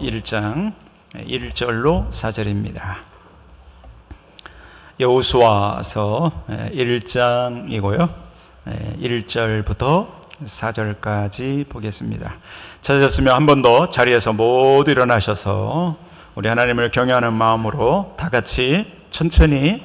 1장 1절로 4절입니다. 여호수아서 1장이고요. 1절부터 4절까지 보겠습니다. 찾으셨으면 한 번 더 자리에서 모두 일어나셔서 우리 하나님을 경외하는 마음으로 다 같이 천천히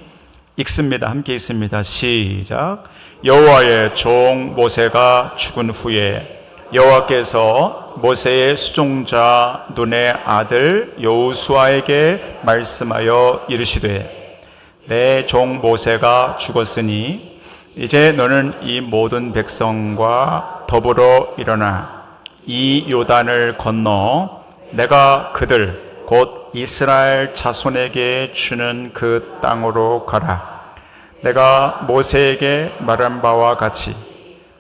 읽습니다. 함께 읽습니다. 시작. 여호와의 종 모세가 죽은 후에 여호와께서 모세의 수종자 눈의 아들 여호수아에게 말씀하여 이르시되 내 종 모세가 죽었으니 이제 너는 이 모든 백성과 더불어 일어나 이 요단을 건너 내가 그들 곧 이스라엘 자손에게 주는 그 땅으로 가라. 내가 모세에게 말한 바와 같이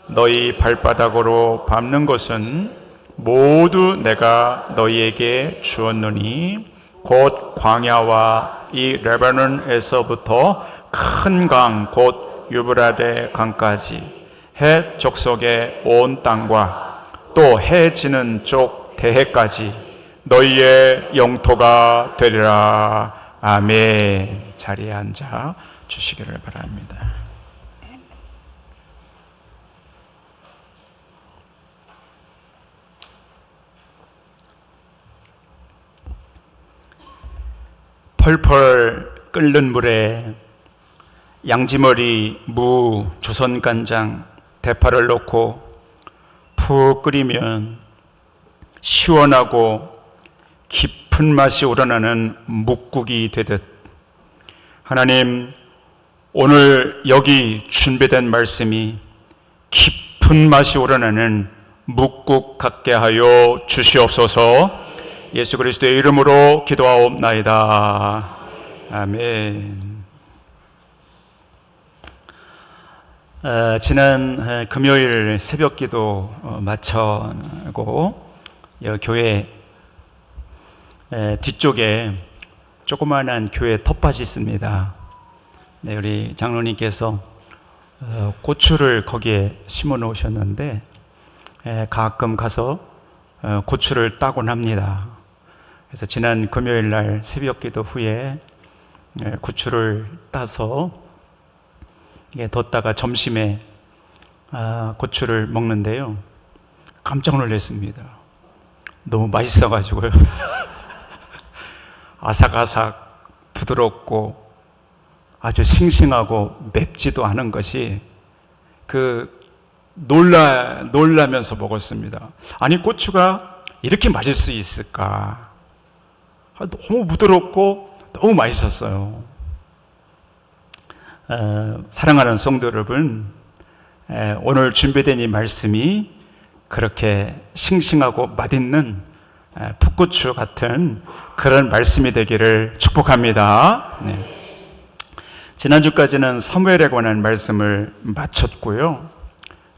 너희 발바닥으로 밟는 것은 모두 내가 너희에게 주었노니 곧 광야와 이 레바논에서부터 큰 강 곧 유브라데 강까지 헷 족속의 온 땅과 또 해 지는 쪽 대해까지 너희의 영토가 되리라. 아멘. 자리에 앉아 주시기를 바랍니다. 펄펄 끓는 물에 양지머리, 무, 조선간장, 대파를 넣고 푹 끓이면 시원하고 깊은 맛이 우러나는 묵국이 되듯 하나님, 오늘 여기 준비된 말씀이 깊은 맛이 우러나는 묵국 같게 하여 주시옵소서. 예수 그리스도의 이름으로 기도하옵나이다. 아멘. 지난 금요일 새벽기도 마치고 교회 뒤쪽에 조그마한 교회 텃밭이 있습니다. 네, 우리 장로님께서 고추를 거기에 심어 놓으셨는데 가끔 가서 고추를 따곤 합니다. 그래서 지난 금요일 날 새벽기도 후에 고추를 따서 뒀다가 점심에 고추를 먹는데요, 깜짝 놀랐습니다. 너무 맛있어가지고요. 아삭아삭 부드럽고 아주 싱싱하고 맵지도 않은 것이 놀라면서 먹었습니다. 아니, 고추가 이렇게 맛있을 수 있을까? 너무 부드럽고 너무 맛있었어요. 사랑하는 성도 여러분, 오늘 준비된 이 말씀이 그렇게 싱싱하고 맛있는 풋고추 같은 그런 말씀이 되기를 축복합니다. 네. 지난주까지는 사무엘에 관한 말씀을 마쳤고요.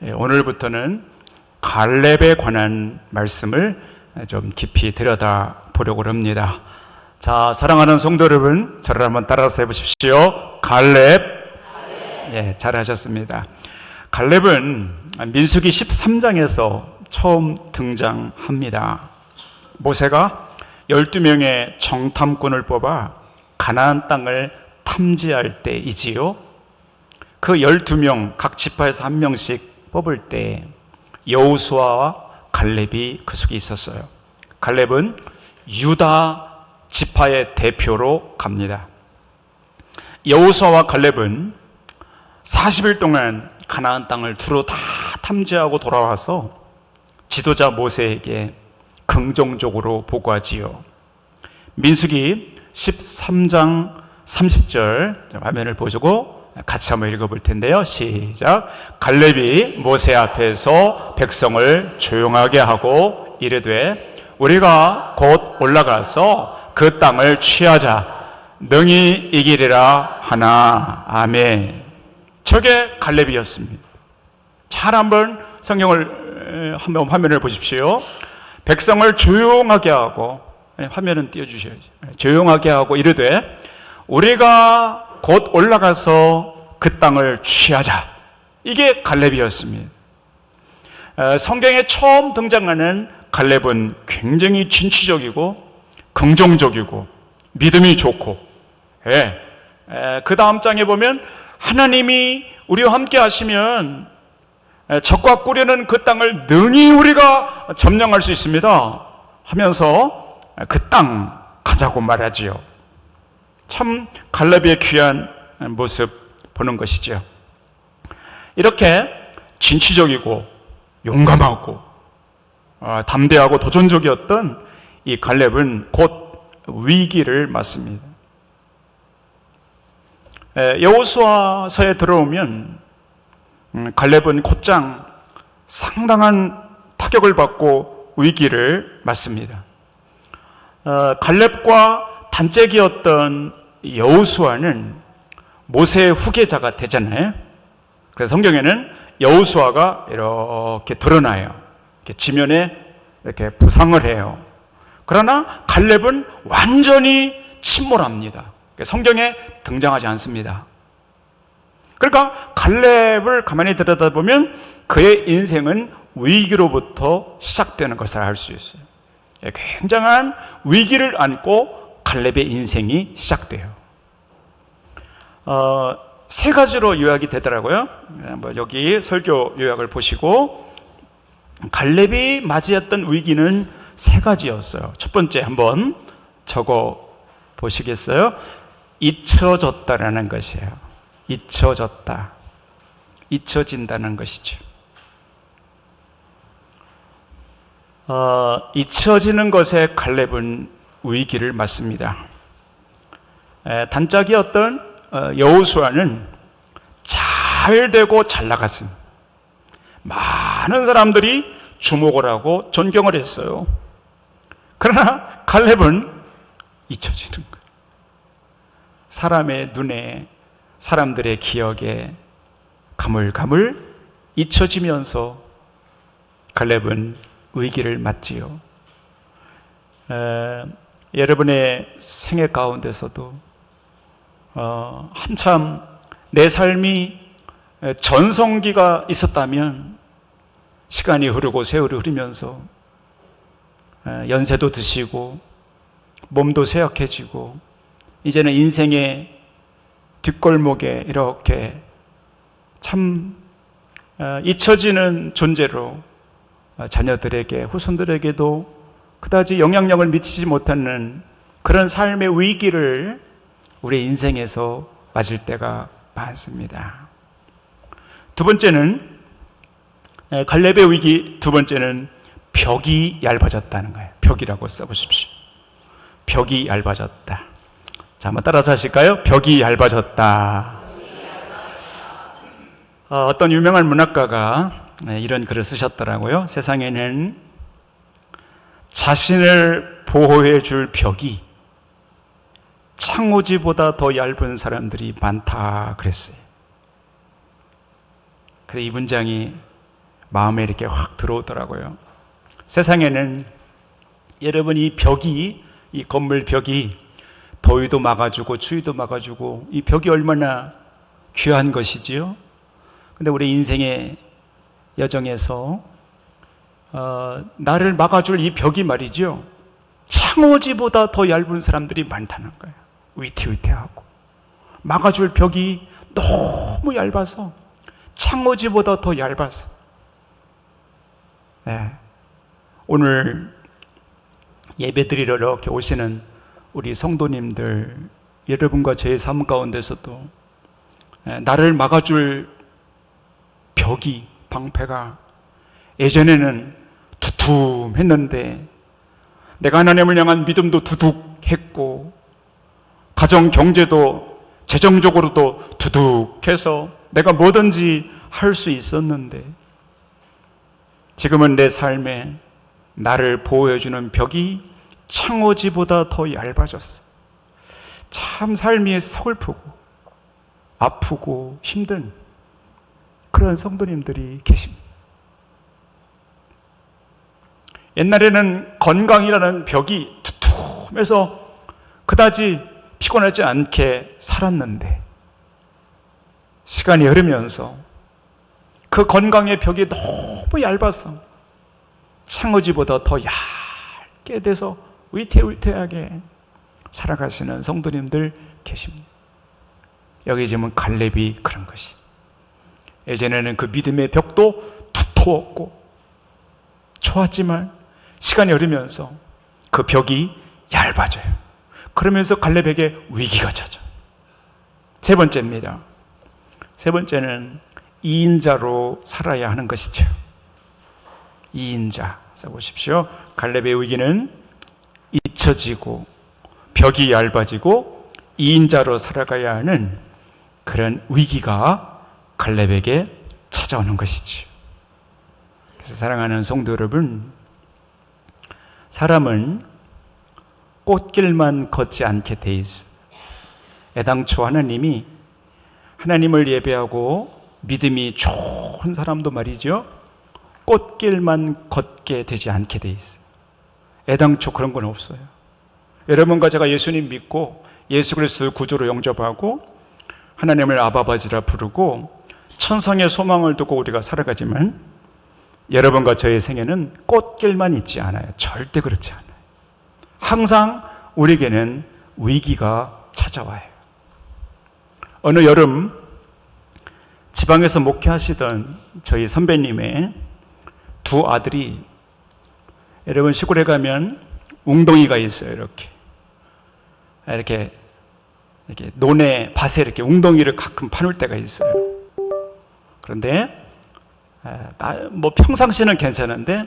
오늘부터는 갈렙에 관한 말씀을 좀 깊이 들여다보려고 합니다. 자, 사랑하는 성도 여러분, 저를 한번 따라서 해보십시오. 갈렙. 예, 잘하셨습니다. 갈렙은 민수기 13장에서 처음 등장합니다. 모세가 12명의 정탐꾼을 뽑아 가나안 땅을 탐지할 때이지요. 그 12명 각 지파에서 한 명씩 뽑을 때 여호수아와 갈렙이 그 속에 있었어요. 갈렙은 유다 지파의 대표로 갑니다. 여호수아와 갈렙은 40일 동안 가나안 땅을 두루 다 탐지하고 돌아와서 지도자 모세에게 긍정적으로 보고하지요. 민수기 13장 30절 화면을 보시고 같이 한번 읽어볼 텐데요. 시작. 갈렙이 모세 앞에서 백성을 조용하게 하고 이르되 우리가 곧 올라가서 그 땅을 취하자. 능히 이기리라 하나. 아멘. 저게 갈렙이었습니다. 잘 한번 성경을 한번 화면을 보십시오. 백성을 조용하게 하고, 화면은 띄워주셔야죠. 조용하게 하고 이르되 우리가 곧 올라가서 그 땅을 취하자. 이게 갈렙이었습니다. 성경에 처음 등장하는 갈렙은 굉장히 진취적이고 긍정적이고 믿음이 좋고, 그 다음 장에 보면 하나님이 우리와 함께 하시면 적과 꾸려는 그 땅을 능히 우리가 점령할 수 있습니다 하면서 그 땅 가자고 말하지요. 참 갈렙의 귀한 모습 보는 것이죠. 이렇게 진취적이고 용감하고 담대하고 도전적이었던 이 갈렙은 곧 위기를 맞습니다. 여호수아서에 들어오면 갈렙은 곧장 상당한 타격을 받고 위기를 맞습니다. 갈렙과 단짝이었던 여호수아는 모세의 후계자가 되잖아요. 그래서 성경에는 여호수아가 이렇게 드러나요. 이렇게 지면에 이렇게 부상을 해요. 그러나 갈렙은 완전히 침몰합니다. 성경에 등장하지 않습니다. 그러니까 갈렙을 가만히 들여다보면 그의 인생은 위기로부터 시작되는 것을 알 수 있어요. 굉장한 위기를 안고 갈렙의 인생이 시작돼요. 세 가지로 요약이 되더라고요. 여기 설교 요약을 보시고 갈렙이 맞이했던 위기는 세 가지였어요. 첫 번째 한번 적어 보시겠어요? 잊혀졌다라는 것이에요. 잊혀졌다. 잊혀진다는 것이죠. 잊혀지는 것에 갈렙은 위기를 맞습니다. 단짝이었던 여호수아는 잘 되고 잘 나갔습니다. 많은 사람들이 주목을 하고 존경을 했어요. 그러나 갈렙은 잊혀지는 거예요. 사람의 눈에, 사람들의 기억에 가물가물 잊혀지면서 갈렙은 위기를 맞지요. 여러분의 생애 가운데서도 한참 내 삶이 전성기가 있었다면 시간이 흐르고 세월이 흐르면서 연세도 드시고 몸도 쇠약해지고 이제는 인생의 뒷골목에 이렇게 참 잊혀지는 존재로 자녀들에게, 후손들에게도 그다지 영향력을 미치지 못하는 그런 삶의 위기를 우리 인생에서 맞을 때가 많습니다. 두 번째는 갈렙의 위기, 두 번째는 벽이 얇아졌다는 거예요. 벽이라고 써보십시오. 벽이 얇아졌다. 자, 한번 따라서 하실까요? 벽이 얇아졌다. 어떤 유명한 문학가가 이런 글을 쓰셨더라고요. 세상에는 자신을 보호해 줄 벽이 창호지보다 더 얇은 사람들이 많다 그랬어요. 그래서 이 문장이 마음에 이렇게 확 들어오더라고요. 세상에는 여러분 이 벽이, 이 건물 벽이 더위도 막아주고 추위도 막아주고 이 벽이 얼마나 귀한 것이지요. 근데 우리 인생의 여정에서 나를 막아줄 이 벽이 말이죠, 창호지보다 더 얇은 사람들이 많다는 거예요. 위태위태하고 막아줄 벽이 너무 얇아서, 창호지보다 더 얇아서. 오늘 예배드리러 이렇게 오시는 우리 성도님들, 여러분과 제 삶 가운데서도 나를 막아줄 벽이, 방패가 예전에는 두툼했는데 내가 하나님을 향한 믿음도 두둑했고 가정 경제도 재정적으로도 두둑해서 내가 뭐든지 할 수 있었는데 지금은 내 삶에 나를 보호해주는 벽이 창호지보다 더 얇아졌어. 참 삶이 서글프고 아프고 힘든 그런 성도님들이 계십니다. 옛날에는 건강이라는 벽이 두툼해서 그다지 피곤하지 않게 살았는데 시간이 흐르면서 그 건강의 벽이 너무 얇아서 창호지보다 더 얇게 돼서 위태위태하게 살아가시는 성도님들 계십니다. 여기 지금 갈렙이 그런 것이. 예전에는 그 믿음의 벽도 두터웠고 좋았지만 시간이 흐르면서 그 벽이 얇아져요. 그러면서 갈렙에게 위기가 찾아. 세 번째입니다. 세 번째는 2인자로 살아야 하는 것이죠. 2인자 써보십시오. 갈렙의 위기는 잊혀지고 벽이 얇아지고 2인자로 살아가야 하는 그런 위기가 갈렙에게 찾아오는 것이지요. 그래서 사랑하는 성도 여러분, 사람은 꽃길만 걷지 않게 돼 있어요. 애당초 하나님이 하나님을 예배하고 믿음이 좋은 사람도 말이죠, 꽃길만 걷게 되지 않게 돼 있어요. 애당초 그런 건 없어요. 여러분과 제가 예수님 믿고 예수 그리스도를 구주로 영접하고 하나님을 아바바지라 부르고 천성의 소망을 두고 우리가 살아가지만 여러분과 저의 생애는 꽃길만 있지 않아요. 절대 그렇지 않아요. 항상 우리에게는 위기가 찾아와요. 어느 여름 지방에서 목회하시던 저희 선배님의 두 아들이, 여러분 시골에 가면 웅덩이가 있어요. 이렇게 논에 밭에 이렇게 웅덩이를 가끔 파놓을 때가 있어요. 그런데 뭐 평상시는 괜찮은데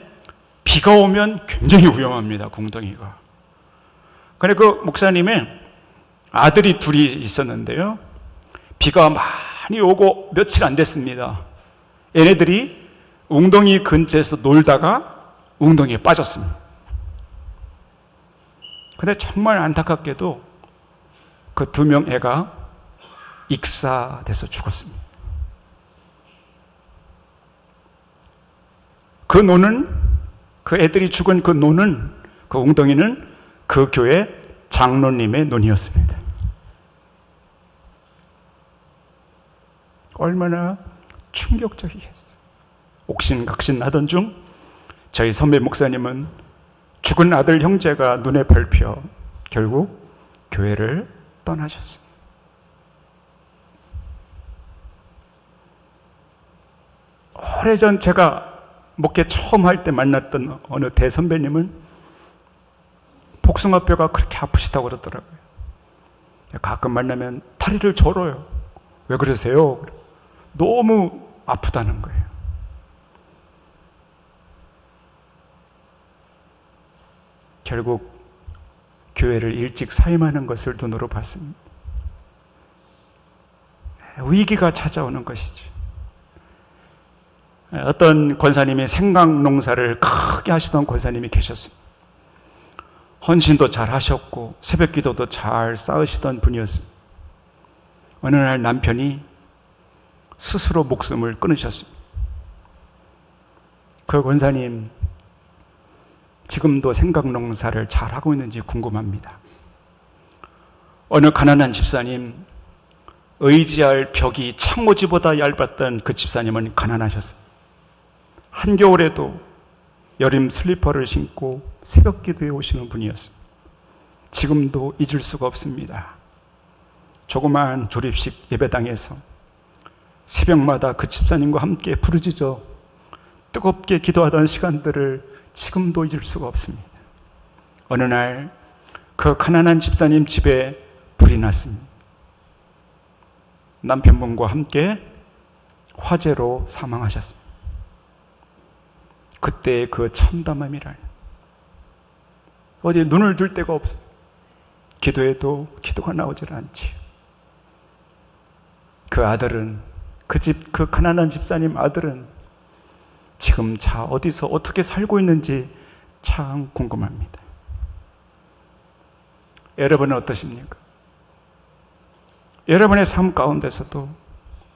비가 오면 굉장히 위험합니다. 웅덩이가. 그런데 그 목사님의 아들이 둘이 있었는데요, 비가 많이 오고 며칠 안 됐습니다. 얘네들이 웅덩이 근처에서 놀다가 웅덩이에 빠졌습니다. 그런데 정말 안타깝게도 그 두 명 애가 익사돼서 죽었습니다. 그 노는, 그 애들이 죽은 그 노는, 그 웅덩이는 그 교회 장로님의 논이었습니다. 얼마나 충격적이겠어요. 옥신각신 하던 중 저희 선배 목사님은 죽은 아들 형제가 눈에 밟혀 결국 교회를 떠나셨습니다. 오래전 제가 목회 처음 할 때 만났던 어느 대선배님은 복숭아뼈가 그렇게 아프시다고 그러더라고요. 가끔 만나면 다리를 절어요. 왜 그러세요? 너무 아프다는 거예요. 결국 교회를 일찍 사임하는 것을 눈으로 봤습니다. 위기가 찾아오는 것이죠. 어떤 권사님이 생강농사를 크게 하시던 권사님이 계셨습니다. 헌신도 잘 하셨고 새벽 기도도 잘 쌓으시던 분이었습니다. 어느 날 남편이 스스로 목숨을 끊으셨습니다. 그 권사님 지금도 생강농사를 잘 하고 있는지 궁금합니다. 어느 가난한 집사님, 의지할 벽이 창호지보다 얇았던 그 집사님은 가난하셨습니다. 한겨울에도 여름 슬리퍼를 신고 새벽 기도에 오시는 분이었습니다. 지금도 잊을 수가 없습니다. 조그마한 조립식 예배당에서 새벽마다 그 집사님과 함께 부르짖어 뜨겁게 기도하던 시간들을 지금도 잊을 수가 없습니다. 어느 날 그 가난한 집사님 집에 불이 났습니다. 남편분과 함께 화재로 사망하셨습니다. 그때 그 참담함이란, 어디 눈을 들 데가 없어요. 기도해도 기도가 나오질 않지. 그 아들은, 그 가난한 집사님 아들은 지금 어디서 어떻게 살고 있는지 참 궁금합니다. 여러분은 어떠십니까? 여러분의 삶 가운데서도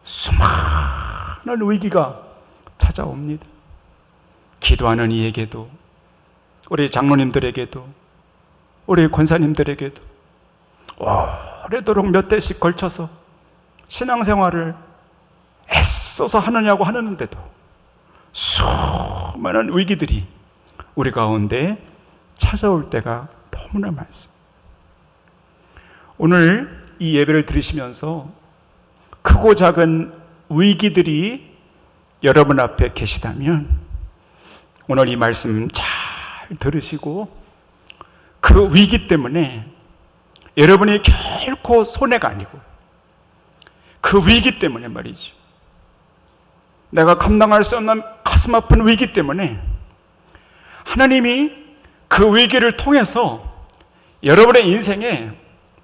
수많은 위기가 찾아옵니다. 기도하는 이에게도, 우리 장로님들에게도, 우리 권사님들에게도 오래도록 몇 대씩 걸쳐서 신앙생활을 애써서 하느냐고 하는데도 수많은 위기들이 우리 가운데 찾아올 때가 너무 너무나 많습니다. 오늘 이 예배를 들으시면서 크고 작은 위기들이 여러분 앞에 계시다면 오늘 이 말씀 잘 들으시고 그 위기 때문에 여러분이 결코 손해가 아니고 그 위기 때문에 말이죠. 내가 감당할 수 없는 가슴 아픈 위기 때문에 하나님이 그 위기를 통해서 여러분의 인생에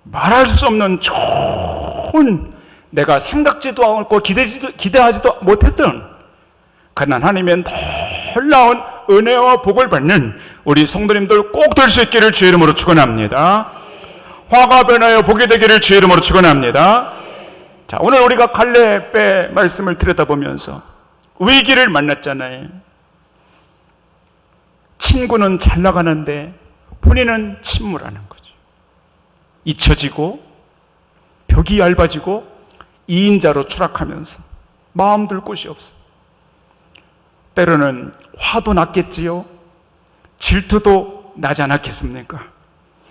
말할 수 없는 좋은 내가 생각지도 않고 기대하지도 못했던 그런 하나님의 놀라운 은혜와 복을 받는 우리 성도님들 꼭 될 수 있기를 주의 이름으로 축원합니다. 화가 변하여 복이 되기를 주의 이름으로 축원합니다. 자, 오늘 우리가 갈렙의 말씀을 들여다보면서 위기를 만났잖아요. 친구는 잘 나가는데 본인은 침몰하는 거죠. 잊혀지고 벽이 얇아지고 2인자로 추락하면서 마음 둘 곳이 없어. 때로는 화도 났겠지요. 질투도 나지 않았겠습니까?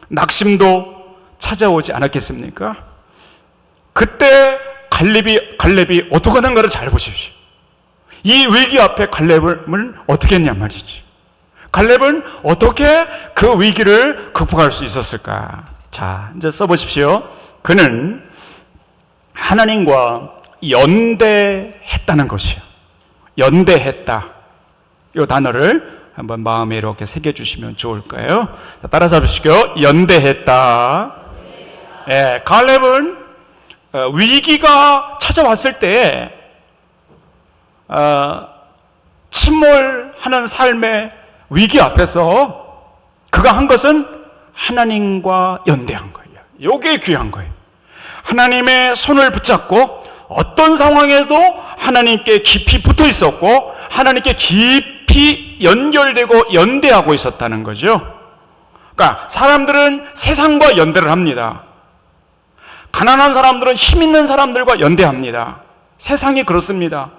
낙심도 찾아오지 않았겠습니까? 그때 갈렙이 어떻게 하는가를 잘 보십시오. 이 위기 앞에 갈렙은 어떻게 했냐 말이죠. 갈렙은 어떻게 그 위기를 극복할 수 있었을까? 자, 이제 써보십시오. 그는 하나님과 연대했다는 것이요. 연대했다. 이 단어를 한번 마음에 이렇게 새겨주시면 좋을까요? 자, 따라 잡으시고요. 연대했다. 예, 갈렙은 위기가 찾아왔을 때 침몰하는 삶의 위기 앞에서 그가 한 것은 하나님과 연대한 거예요. 이게 귀한 거예요. 하나님의 손을 붙잡고 어떤 상황에도 하나님께 깊이 붙어 있었고 하나님께 깊이 연결되고 연대하고 있었다는 거죠. 그러니까 사람들은 세상과 연대를 합니다. 가난한 사람들은 힘 있는 사람들과 연대합니다. 세상이 그렇습니다.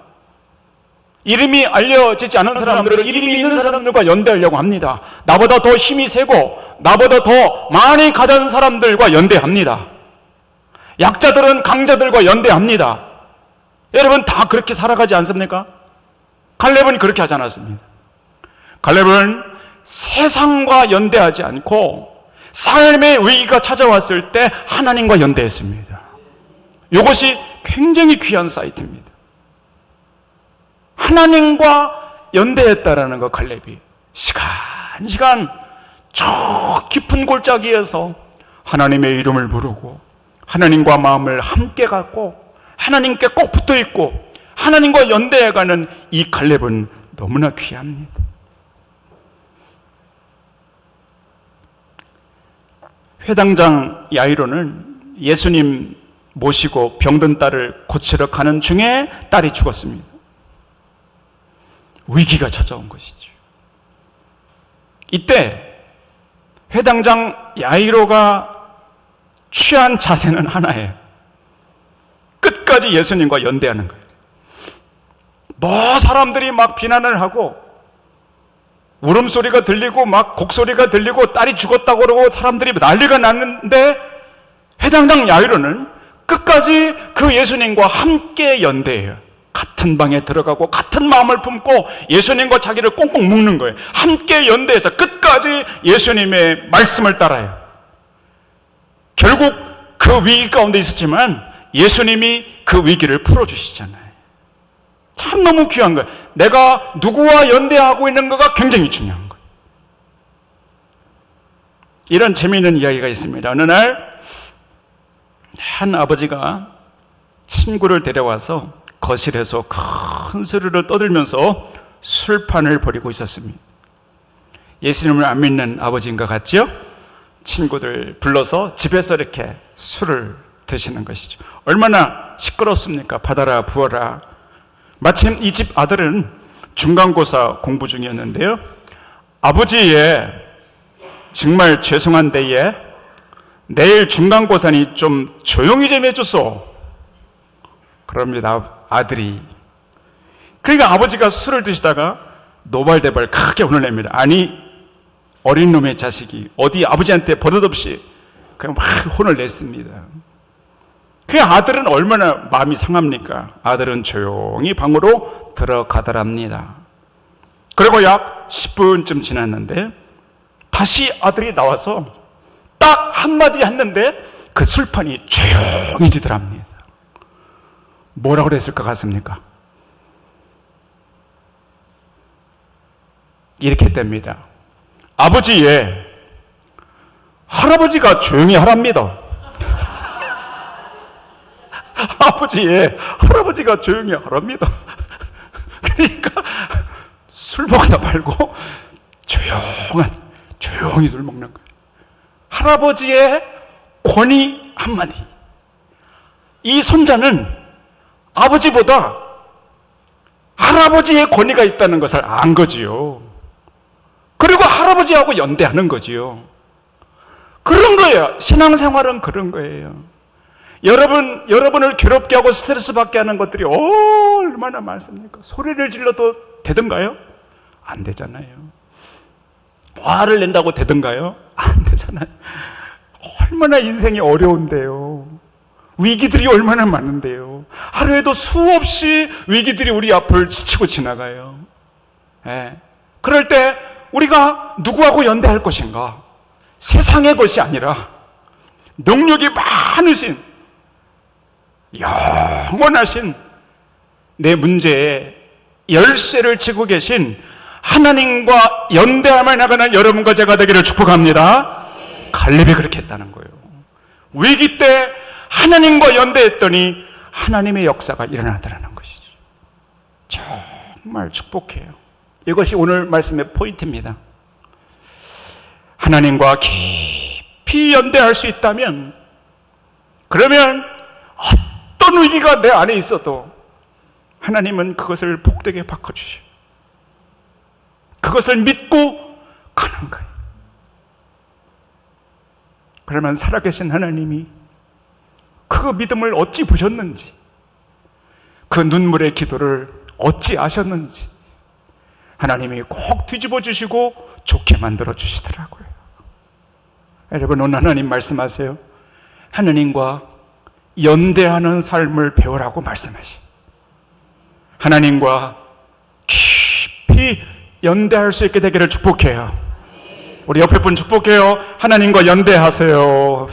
이름이 알려지지 않은 사람들은 이름이 있는 사람들과 연대하려고 합니다. 나보다 더 힘이 세고 나보다 더 많이 가진 사람들과 연대합니다. 약자들은 강자들과 연대합니다. 여러분 다 그렇게 살아가지 않습니까? 갈렙은 그렇게 하지 않았습니다. 갈렙은 세상과 연대하지 않고 삶의 위기가 찾아왔을 때 하나님과 연대했습니다. 이것이 굉장히 귀한 사이트입니다. 하나님과 연대했다라는 거. 갈렙이 시간 저 깊은 골짜기에서 하나님의 이름을 부르고 하나님과 마음을 함께 갖고 하나님께 꼭 붙어 있고 하나님과 연대해가는 이 갈렙은 너무나 귀합니다. 회당장 야이로는 예수님 모시고 병든 딸을 고치러 가는 중에 딸이 죽었습니다. 위기가 찾아온 것이죠. 이때 회당장 야이로가 취한 자세는 하나예요. 끝까지 예수님과 연대하는 거예요. 뭐 사람들이 막 비난을 하고 울음소리가 들리고 막 곡소리가 들리고 딸이 죽었다고 그러고 사람들이 난리가 났는데 회당장 야이로는 끝까지 그 예수님과 함께 연대해요. 같은 방에 들어가고 같은 마음을 품고 예수님과 자기를 꽁꽁 묶는 거예요. 함께 연대해서 끝까지 예수님의 말씀을 따라요. 결국 그 위기 가운데 있었지만 예수님이 그 위기를 풀어주시잖아요. 참 너무 귀한 거예요. 내가 누구와 연대하고 있는 거가 굉장히 중요한 거예요. 이런 재미있는 이야기가 있습니다. 어느 날 한 아버지가 친구를 데려와서 거실에서 큰 소리를 떠들면서 술판을 벌이고 있었습니다. 예수님을 안 믿는 아버지인 것 같죠? 친구들 불러서 집에서 이렇게 술을 드시는 것이죠. 얼마나 시끄럽습니까? 받아라 부어라. 마침 이 집 아들은 중간고사 공부 중이었는데요. 아버지 정말 죄송한데 내일 중간고사니 좀 조용히 좀 해줬어. 그럽니다 아들이. 그러니까 아버지가 술을 드시다가 노발대발 크게 혼을 냅니다. 아니 어린 놈의 자식이 어디 아버지한테 버릇없이 그냥 막 혼을 냈습니다. 그 아들은 얼마나 마음이 상합니까? 아들은 조용히 방으로 들어가더랍니다. 그리고 약 10분쯤 지났는데 다시 아들이 나와서 딱 한마디 했는데 그 술판이 조용해지더랍니다. 뭐라고 그랬을 것 같습니까? 이렇게 했답니다. 아버지, 할아버지가 조용히 하랍니다. 아버지, 할아버지가 조용히 하랍니다. 그러니까 술 먹다 말고 조용히 술 먹는 거예요. 할아버지의 권위 한마디. 이 손자는 아버지보다 할아버지의 권위가 있다는 것을 안 거지요. 그리고 할아버지하고 연대하는 거지요. 그런 거예요. 신앙생활은 그런 거예요. 여러분을 괴롭게 하고 스트레스 받게 하는 것들이 얼마나 많습니까? 소리를 질러도 되던가요? 안 되잖아요. 화를 낸다고 되던가요? 안 되잖아요. 얼마나 인생이 어려운데요. 위기들이 얼마나 많은데요. 하루에도 수없이 위기들이 우리 앞을 스치고 지나가요. 그럴 때 우리가 누구하고 연대할 것인가? 세상의 것이 아니라 능력이 많으신, 영원하신 내 문제에 열쇠를 쥐고 계신 하나님과 연대하며 나가는 여러분과 제가 되기를 축복합니다. 갈렙이 그렇게 했다는 거예요. 위기 때 하나님과 연대했더니 하나님의 역사가 일어나더라는 것이죠. 정말 축복해요. 이것이 오늘 말씀의 포인트입니다. 하나님과 깊이 연대할 수 있다면, 그러면 어떤 위기가 내 안에 있어도 하나님은 그것을 복되게 바꿔주셔요. 그것을 믿고 가는 거예요. 그러면 살아계신 하나님이 그 믿음을 어찌 보셨는지, 그 눈물의 기도를 어찌 아셨는지 하나님이 꼭 뒤집어 주시고 좋게 만들어 주시더라고요. 여러분, 오늘 하나님 말씀하세요. 하나님과 연대하는 삶을 배우라고 말씀하시죠. 하나님과 깊이 연대할 수 있게 되기를 축복해요. 우리 옆에 분 축복해요. 하나님과 연대하세요.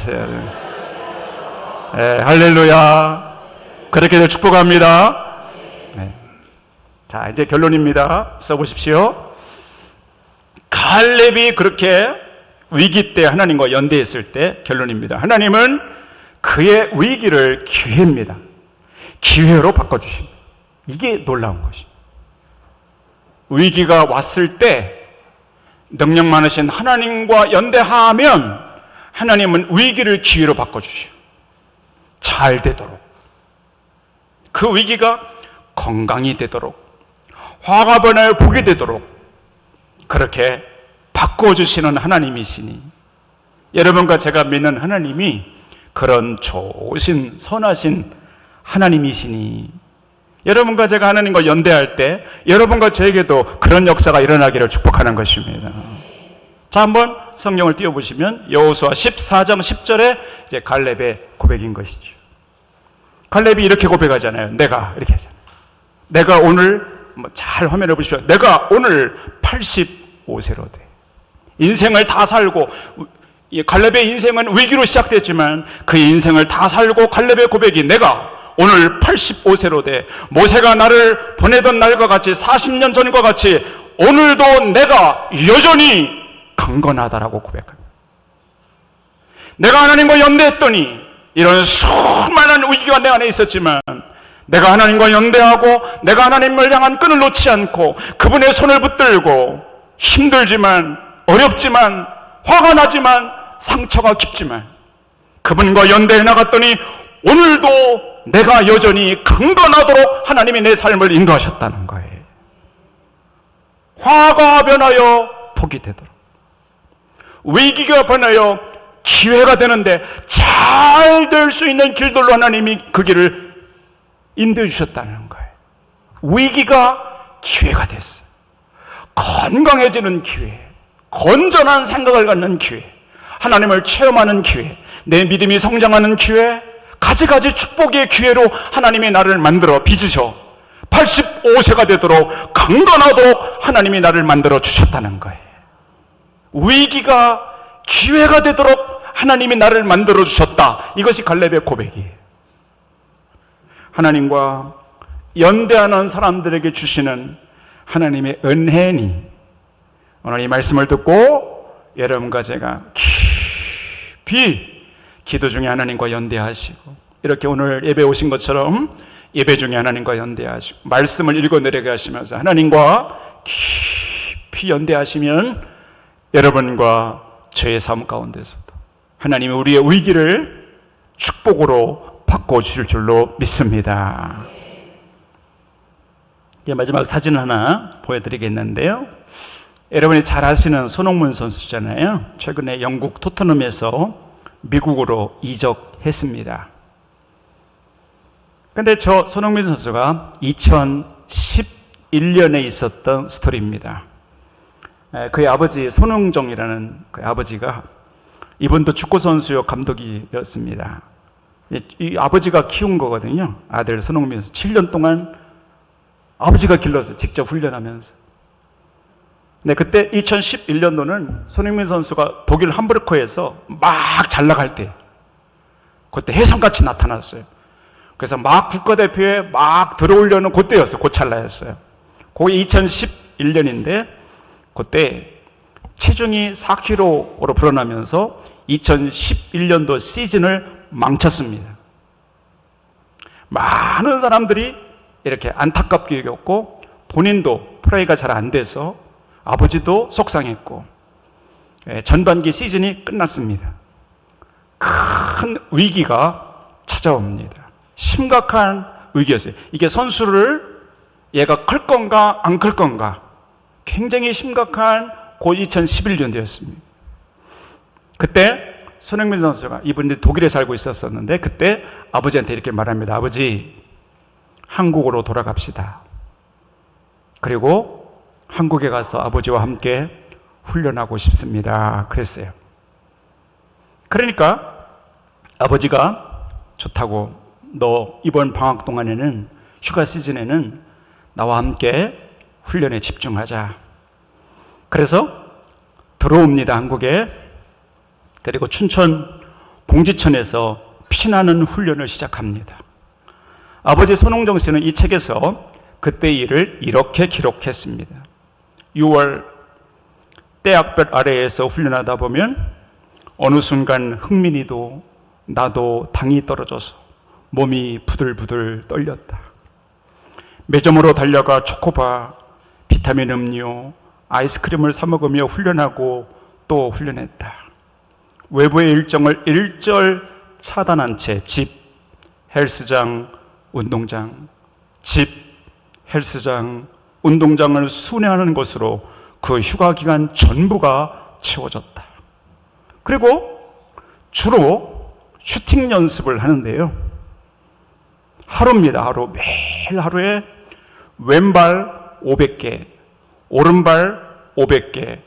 할렐루야. 그렇게 축복합니다. 자, 이제 결론입니다. 써보십시오. 갈렙이 그렇게 위기 때 하나님과 연대했을 때 결론입니다. 하나님은 그의 위기를 기회입니다. 기회로 바꿔주십니다. 이게 놀라운 것입니다. 위기가 왔을 때 능력 많으신 하나님과 연대하면 하나님은 위기를 기회로 바꿔주셔요. 잘 되도록, 그 위기가 건강이 되도록, 화가 변하여 복이 되도록 그렇게 바꿔주시는 하나님이시니, 여러분과 제가 믿는 하나님이 그런 좋으신 선하신 하나님이시니, 여러분과 제가 하나님과 연대할 때 여러분과 저에게도 그런 역사가 일어나기를 축복하는 것입니다. 자, 한번 성경을 띄워보시면 여호수아 14장 10절에 이제 갈렙의 고백인 것이죠. 갈렙이 이렇게 고백하잖아요. 내가 이렇게 하잖아요. 내가 오늘, 잘 화면을 보십시오. 내가 오늘 85세로 돼. 인생을 다 살고, 갈렙의 인생은 위기로 시작됐지만 그 인생을 다 살고 갈렙의 고백이 내가 오늘 85세로 돼. 모세가 나를 보내던 날과 같이 40년 전과 같이 오늘도 내가 여전히 강건하다라고 고백합니다. 내가 하나님과 연대했더니 이런 수많은 위기가 내 안에 있었지만 내가 하나님과 연대하고 내가 하나님을 향한 끈을 놓지 않고 그분의 손을 붙들고 힘들지만, 어렵지만, 화가 나지만, 상처가 깊지만 그분과 연대해 나갔더니 오늘도 내가 여전히 강건하도록 하나님이 내 삶을 인도하셨다는 거예요. 화가 변하여 복이 되도록, 위기가 변하여 기회가 되는데 잘 될 수 있는 길들로 하나님이 그 길을 인도해 주셨다는 거예요. 위기가 기회가 됐어요. 건강해지는 기회, 건전한 생각을 갖는 기회, 하나님을 체험하는 기회, 내 믿음이 성장하는 기회, 가지가지 축복의 기회로 하나님이 나를 만들어 빚으셔 85세가 되도록 강건하도록 하나님이 나를 만들어 주셨다는 거예요. 위기가 기회가 되도록 하나님이 나를 만들어 주셨다. 이것이 갈렙의 고백이에요. 하나님과 연대하는 사람들에게 주시는 하나님의 은혜니, 오늘 이 말씀을 듣고 여러분과 제가 깊이 기도 중에 하나님과 연대하시고, 이렇게 오늘 예배 오신 것처럼 예배 중에 하나님과 연대하시고 말씀을 읽어내려게 하시면서 하나님과 깊이 연대하시면 여러분과 저의 삶 가운데서도 하나님이 우리의 위기를 축복으로 바꿔주실 줄로 믿습니다. 마지막 사진 하나 보여드리겠는데요. 여러분이 잘 아시는 손흥민 선수잖아요. 최근에 영국 토트넘에서 미국으로 이적했습니다. 근데 저 손흥민 선수가 2011년에 있었던 스토리입니다. 그의 아버지 손흥정이라는 그의 아버지가, 이분도 축구선수요 감독이었습니다. 이 아버지가 키운 거거든요. 아들 손흥민 선수 7년 동안 아버지가 길렀어요. 직접 훈련하면서. 네, 그때 2011년도는 손흥민 선수가 독일 함부르크에서 막 잘 나갈 때, 그때 혜성같이 나타났어요. 그래서 막 국가대표에 막 들어오려는 그때였어요. 그 찰나였어요. 그게 2011년인데 그때 체중이 4kg로 불어나면서 2011년도 시즌을 망쳤습니다. 많은 사람들이 이렇게 안타깝게 여겼고, 본인도 플레이가 잘 안 돼서 아버지도 속상했고, 전반기 시즌이 끝났습니다. 큰 위기가 찾아옵니다. 심각한 위기였어요. 이게 선수를 얘가 클 건가 안 클 건가, 굉장히 심각한 고 2011년도였습니다. 그때 손흥민 선수가, 이분이 독일에 살고 있었는데 그때 아버지한테 이렇게 말합니다. 아버지, 한국으로 돌아갑시다. 그리고 한국에 가서 아버지와 함께 훈련하고 싶습니다. 그랬어요. 그러니까 아버지가 좋다고, 너 이번 방학 동안에는, 휴가 시즌에는 나와 함께 훈련에 집중하자. 그래서 들어옵니다, 한국에. 그리고 춘천 공지천에서 피나는 훈련을 시작합니다. 아버지 손흥정 씨는 이 책에서 그때 일을 이렇게 기록했습니다. 6월 떼약볕 아래에서 훈련하다 보면 어느 순간 흥민이도 나도 당이 떨어져서 몸이 부들부들 떨렸다. 매점으로 달려가 초코바, 비타민 음료, 아이스크림을 사 먹으며 훈련하고 또 훈련했다. 외부의 일정을 일절 차단한 채 집, 헬스장, 운동장, 집, 헬스장, 운동장을 순회하는 것으로 그 휴가 기간 전부가 채워졌다. 그리고 주로 슈팅 연습을 하는데요. 하루입니다. 하루. 매일 하루에 왼발 500개, 오른발 500개,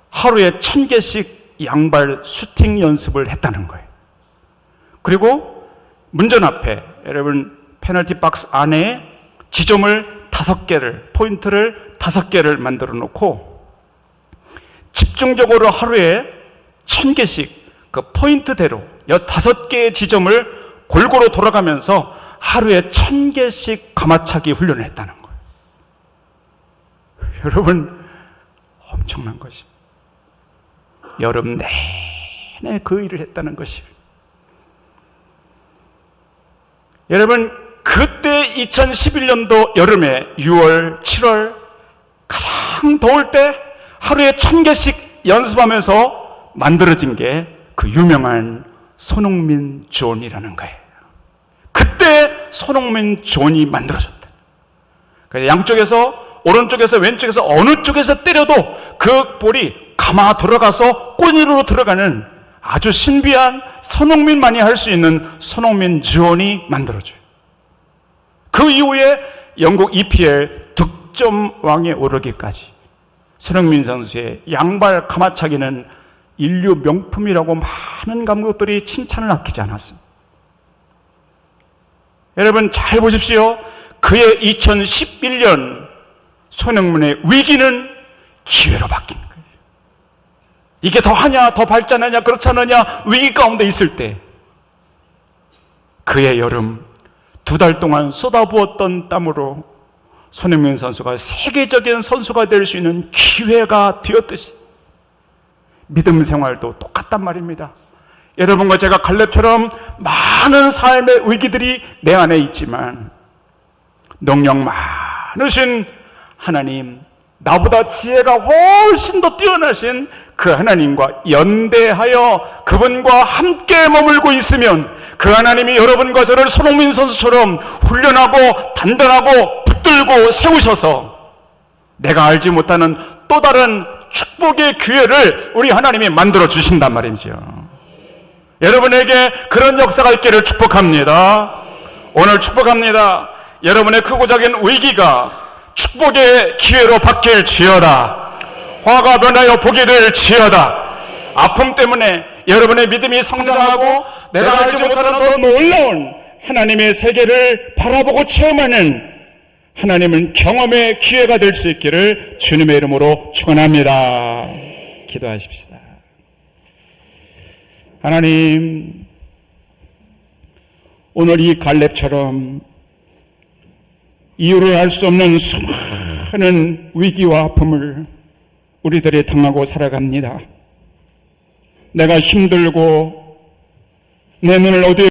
하루에 1000개씩 양발 슈팅 연습을 했다는 거예요. 그리고 문전 앞에, 여러분 페널티 박스 안에 지점을 5개를, 포인트를 5개를 만들어 놓고 집중적으로 하루에 1000개씩 그 포인트대로 5개의 지점을 골고루 돌아가면서 하루에 1000개씩 가마차기 훈련을 했다는 거예요. 여러분, 엄청난 것입니다. 여름 내내 그 일을 했다는 것입니다. 여러분, 그때 2011년도 여름에 6월, 7월 가장 더울 때 하루에 1000개씩 연습하면서 만들어진 게 그 유명한 손흥민 존이라는 거예요. 그때 손흥민 존이 만들어졌다. 그래서 양쪽에서, 오른쪽에서 왼쪽에서 어느 쪽에서 때려도 그 볼이 감아 들어가서 골리로 들어가는 아주 신비한, 손흥민만이 할 수 있는 손흥민 존이 만들어져요. 그 이후에 영국 EPL 득점왕에 오르기까지 손흥민 선수의 양발 가마차기는 인류 명품이라고 많은 감독들이 칭찬을 아끼지 않았습니다. 여러분 잘 보십시오. 그의 2011년 손흥민의 위기는 기회로 바뀐 거예요. 이게 더 하냐, 더 발전하냐, 그렇지 않느냐 위기 가운데 있을 때 그의 여름 2달 동안 쏟아부었던 땀으로 손흥민 선수가 세계적인 선수가 될 수 있는 기회가 되었듯이 믿음 생활도 똑같단 말입니다. 여러분과 제가 갈렙처럼 많은 삶의 위기들이 내 안에 있지만 능력 많으신 하나님, 나보다 지혜가 훨씬 더 뛰어나신 그 하나님과 연대하여 그분과 함께 머물고 있으면 그 하나님이 여러분과 저를 손흥민 선수처럼 훈련하고 단단하고 붙들고 세우셔서 내가 알지 못하는 또 다른 축복의 기회를 우리 하나님이 만들어 주신단 말이죠. 여러분에게 그런 역사가 있기를 축복합니다. 오늘 축복합니다. 여러분의 크고 작은 위기가 축복의 기회로 바뀔지어다. 화가 변하여 복이 될지어다. 아픔 때문에 여러분의 믿음이 성장하고 내가 알지 못하는 더 놀라운 하나님의 세계를 바라보고 체험하는 하나님은 경험의 기회가 될 수 있기를 주님의 이름으로 축원합니다. 기도하십시다. 하나님, 오늘 이 갈렙처럼 이유를 알 수 없는 수많은 위기와 아픔을 우리들이 당하고 살아갑니다. 내가 힘들고 내 눈을 어디에